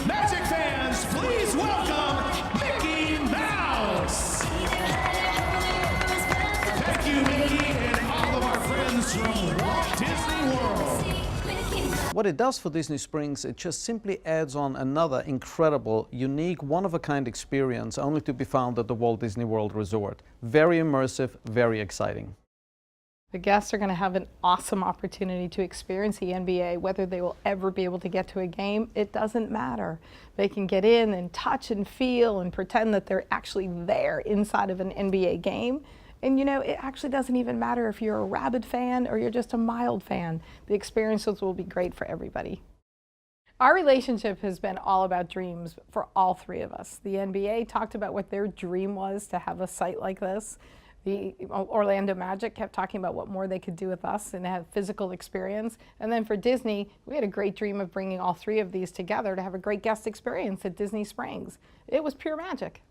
Magic fans, please welcome Mickey Mouse! Thank you, Mickey, and all of our friends from Walt Disney World. What it does for Disney Springs, it just simply adds on another incredible, unique, one-of-a-kind experience only to be found at the Walt Disney World Resort. Very immersive, very exciting. The guests are going to have an awesome opportunity to experience the NBA. Whether they will ever be able to get to a game, it doesn't matter. They can get in and touch and feel and pretend that they're actually there inside of an NBA game. And you know, it actually doesn't even matter if you're a rabid fan or you're just a mild fan. The experiences will be great for everybody. Our relationship has been all about dreams for all three of us. The NBA talked about what their dream was to have a site like this. The Orlando Magic kept talking about what more they could do with us and have physical experience. And then for Disney, we had a great dream of bringing all three of these together to have a great guest experience at Disney Springs. It was pure magic.